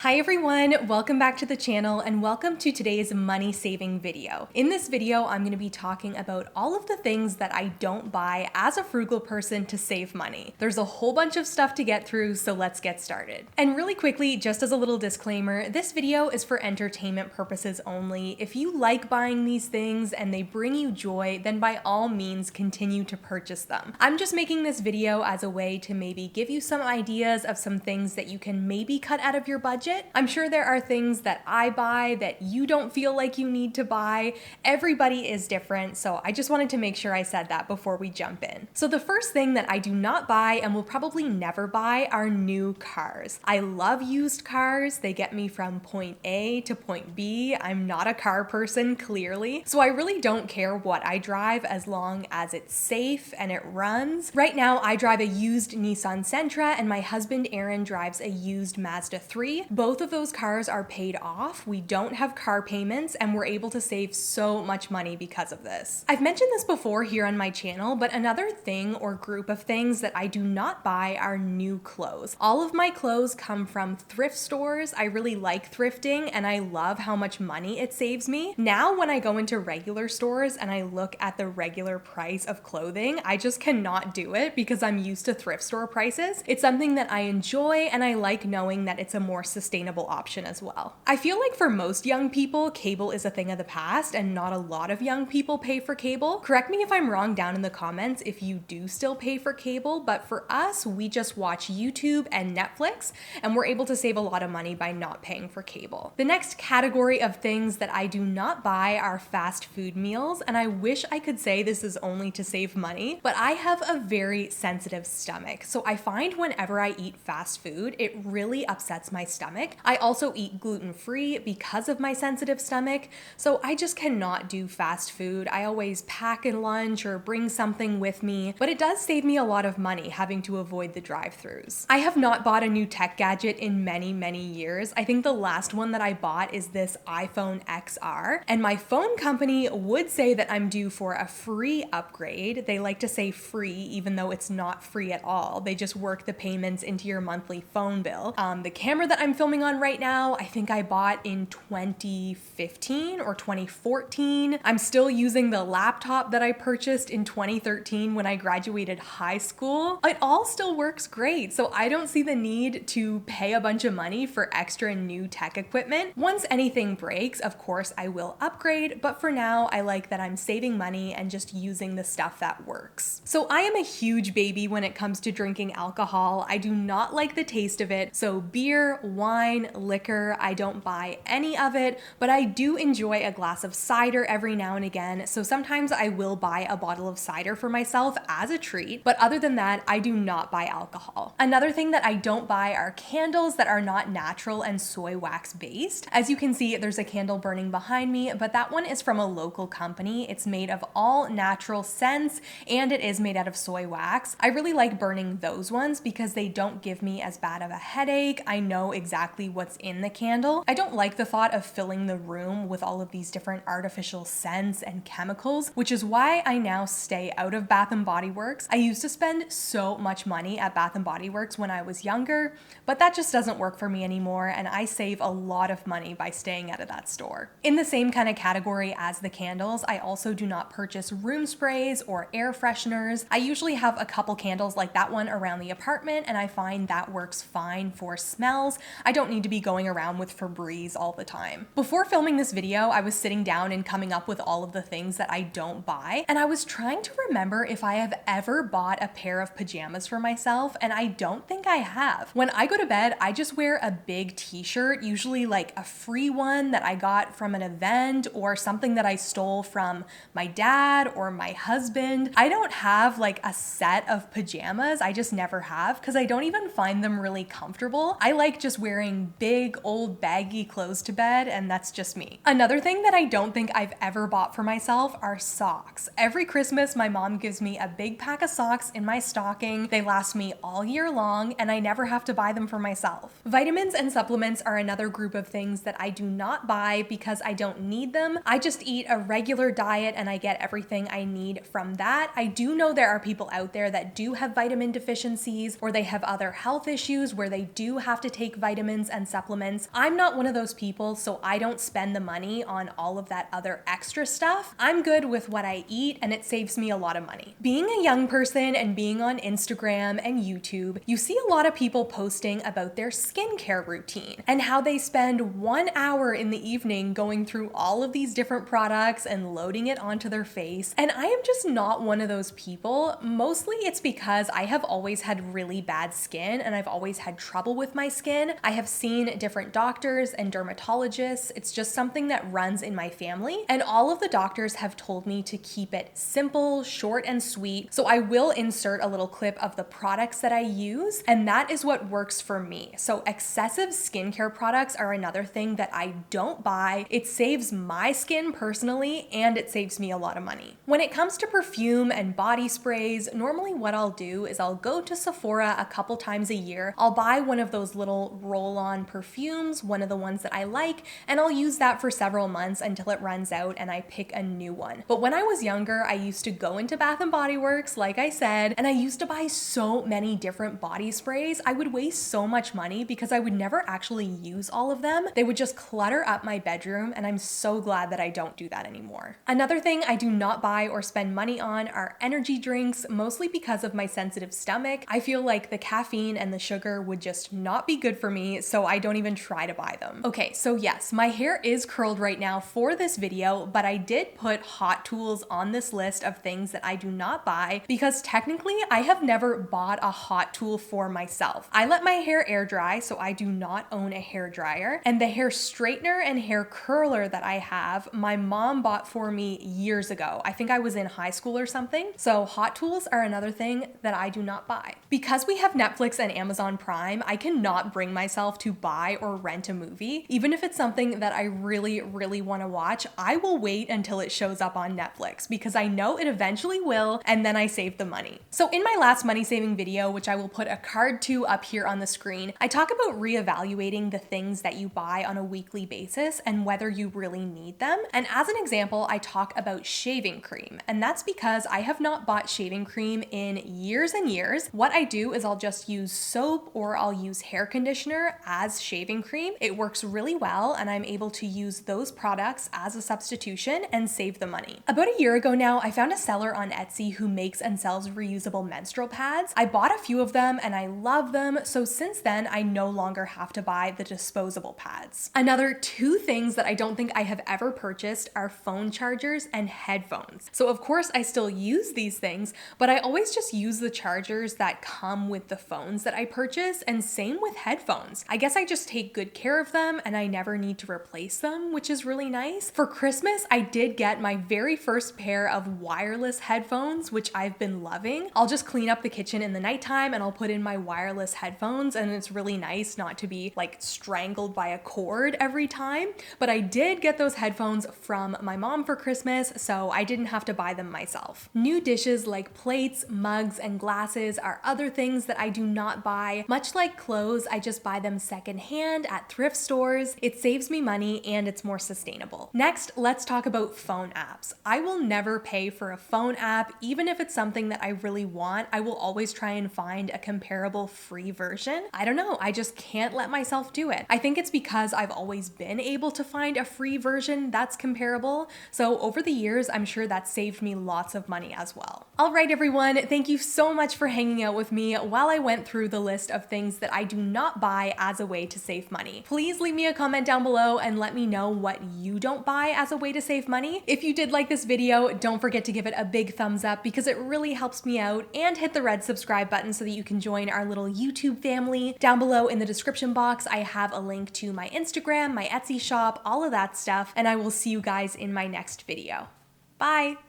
Hi everyone, welcome back to the channel and welcome to today's money saving video. In this video, I'm going to be talking about all of the things that I don't buy as a frugal person to save money. There's a whole bunch of stuff to get through, so let's get started. And really quickly, just as a little disclaimer, this video is for entertainment purposes only. If you like buying these things and they bring you joy, then by all means continue to purchase them. I'm just making this video as a way to maybe give you some ideas of some things that you can maybe cut out of your budget. I'm sure there are things that I buy that you don't feel like you need to buy. Everybody is different, so I just wanted to make sure I said that before we jump in. So the first thing that I do not buy and will probably never buy are new cars. I love used cars. They get me from point A to point B. I'm not a car person, clearly, so I really don't care what I drive as long as it's safe and it runs. Right now, I drive a used Nissan Sentra and my husband Aaron drives a used Mazda 3. Both of those cars are paid off. We don't have car payments and we're able to save so much money because of this. I've mentioned this before here on my channel, but another thing or group of things that I do not buy are new clothes. All of my clothes come from thrift stores. I really like thrifting and I love how much money it saves me. Now when I go into regular stores and I look at the regular price of clothing, I just cannot do it because I'm used to thrift store prices. It's something that I enjoy and I like knowing that it's a more sustainable option as well. I feel like for most young people, cable is a thing of the past and not a lot of young people pay for cable. Correct me if I'm wrong down in the comments if you do still pay for cable, but for us, we just watch YouTube and Netflix and we're able to save a lot of money by not paying for cable. The next category of things that I do not buy are fast food meals, and I wish I could say this is only to save money, but I have a very sensitive stomach. So I find whenever I eat fast food, it really upsets my stomach. I also eat gluten-free because of my sensitive stomach, so I just cannot do fast food. I always pack a lunch or bring something with me, but it does save me a lot of money having to avoid the drive-thrus. I have not bought a new tech gadget in many years. I think the last one that I bought is this iPhone XR, and my phone company would say that I'm due for a free upgrade. They like to say free even though it's not free at all. They just work the payments into your monthly phone bill. The camera that I'm filming on right now, I think I bought in 2015 or 2014. I'm still using the laptop that I purchased in 2013 when I graduated high school. It all still works great, so I don't see the need to pay a bunch of money for extra new tech equipment. Once anything breaks, of course I will upgrade, but for now I like that I'm saving money and just using the stuff that works. So I am a huge baby when it comes to drinking alcohol. I do not like the taste of it, so beer, wine, liquor, I don't buy any of it, but I do enjoy a glass of cider every now and again, so sometimes I will buy a bottle of cider for myself as a treat, but other than that, I do not buy alcohol. Another thing that I don't buy are candles that are not natural and soy wax based. As you can see, there's a candle burning behind me, but that one is from a local company. It's made of all natural scents and it is made out of soy wax. I really like burning those ones because they don't give me as bad of a headache. I know exactly what's in the candle. I don't like the thought of filling the room with all of these different artificial scents and chemicals, which is why I now stay out of Bath & Body Works. I used to spend so much money at Bath & Body Works when I was younger, but that just doesn't work for me anymore, and I save a lot of money by staying out of that store. In the same kind of category as the candles, I also do not purchase room sprays or air fresheners. I usually have a couple candles like that one around the apartment, and I find that works fine for smells. I don't need to be going around with Febreze all the time. Before filming this video, I was sitting down and coming up with all of the things that I don't buy, and I was trying to remember if I have ever bought a pair of pajamas for myself, and I don't think I have. When I go to bed, I just wear a big t-shirt, usually like a free one that I got from an event or something that I stole from my dad or my husband. I don't have like a set of pajamas. I just never have because I don't even find them really comfortable. I like just wearing big old baggy clothes to bed, and that's just me. Another thing that I don't think I've ever bought for myself are socks. Every Christmas, my mom gives me a big pack of socks in my stocking. They last me all year long and I never have to buy them for myself. Vitamins and supplements are another group of things that I do not buy because I don't need them. I just eat a regular diet and I get everything I need from that. I do know there are people out there that do have vitamin deficiencies or they have other health issues where they do have to take vitamins vitamins and supplements. I'm not one of those people, so I don't spend the money on all of that other extra stuff. I'm good with what I eat, and it saves me a lot of money. Being a young person and being on Instagram and YouTube, you see a lot of people posting about their skincare routine and how they spend 1 hour in the evening going through all of these different products and loading it onto their face. And I am just not one of those people. Mostly it's because I have always had really bad skin and I've always had trouble with my skin. I have seen different doctors and dermatologists. It's just something that runs in my family. And all of the doctors have told me to keep it simple, short, and sweet. So I will insert a little clip of the products that I use, and that is what works for me. So excessive skincare products are another thing that I don't buy. It saves my skin personally, and it saves me a lot of money. When it comes to perfume and body sprays, normally what I'll do is I'll go to Sephora a couple times a year. I'll buy one of those little roll-on perfumes, one of the ones that I like, and I'll use that for several months until it runs out and I pick a new one. But when I was younger, I used to go into Bath & Body Works, like I said, and I used to buy so many different body sprays. I would waste so much money because I would never actually use all of them. They would just clutter up my bedroom, and I'm so glad that I don't do that anymore. Another thing I do not buy or spend money on are energy drinks, mostly because of my sensitive stomach. I feel like the caffeine and the sugar would just not be good for me, so I don't even try to buy them. Okay, so yes, my hair is curled right now for this video, but I did put hot tools on this list of things that I do not buy because technically I have never bought a hot tool for myself. I let my hair air dry, so I do not own a hair dryer. And the hair straightener and hair curler that I have, my mom bought for me years ago. I think I was in high school or something. So hot tools are another thing that I do not buy. Because we have Netflix and Amazon Prime, I cannot bring myself to buy or rent a movie. Even if it's something that I really, really want to watch, I will wait until it shows up on Netflix because I know it eventually will, and then I save the money. So in my last money saving video, which I will put a card to up here on the screen, I talk about reevaluating the things that you buy on a weekly basis and whether you really need them. And as an example, I talk about shaving cream, and that's because I have not bought shaving cream in years and years. What I do is I'll just use soap or I'll use hair conditioner as shaving cream. It works really well, and I'm able to use those products as a substitution and save the money. About a year ago now, I found a seller on Etsy who makes and sells reusable menstrual pads. I bought a few of them and I love them, so since then I no longer have to buy the disposable pads. Another two things that I don't think I have ever purchased are phone chargers and headphones. So of course I still use these things, but I always just use the chargers that come with the phones that I purchase, and same with headphones. I guess I just take good care of them and I never need to replace them, which is really nice. For Christmas, I did get my very first pair of wireless headphones, which I've been loving. I'll just clean up the kitchen in the nighttime and I'll put in my wireless headphones, and it's really nice not to be like strangled by a cord every time. But I did get those headphones from my mom for Christmas, so I didn't have to buy them myself. New dishes like plates, mugs, and glasses are other things that I do not buy. Much like clothes, I just buy them secondhand at thrift stores. It saves me money and it's more sustainable. Next, let's talk about phone apps. I will never pay for a phone app, even if it's something that I really want. I will always try and find a comparable free version. I don't know, I just can't let myself do it. I think it's because I've always been able to find a free version that's comparable. So over the years, I'm sure that saved me lots of money as well. All right, everyone, thank you so much for hanging out with me while I went through the list of things that I do not buy as a way to save money. Please leave me a comment down below and let me know what you don't buy as a way to save money. If you did like this video, don't forget to give it a big thumbs up because it really helps me out, and hit the red subscribe button so that you can join our little YouTube family. Down below in the description box, I have a link to my Instagram, my Etsy shop, all of that stuff, and I will see you guys in my next video. Bye!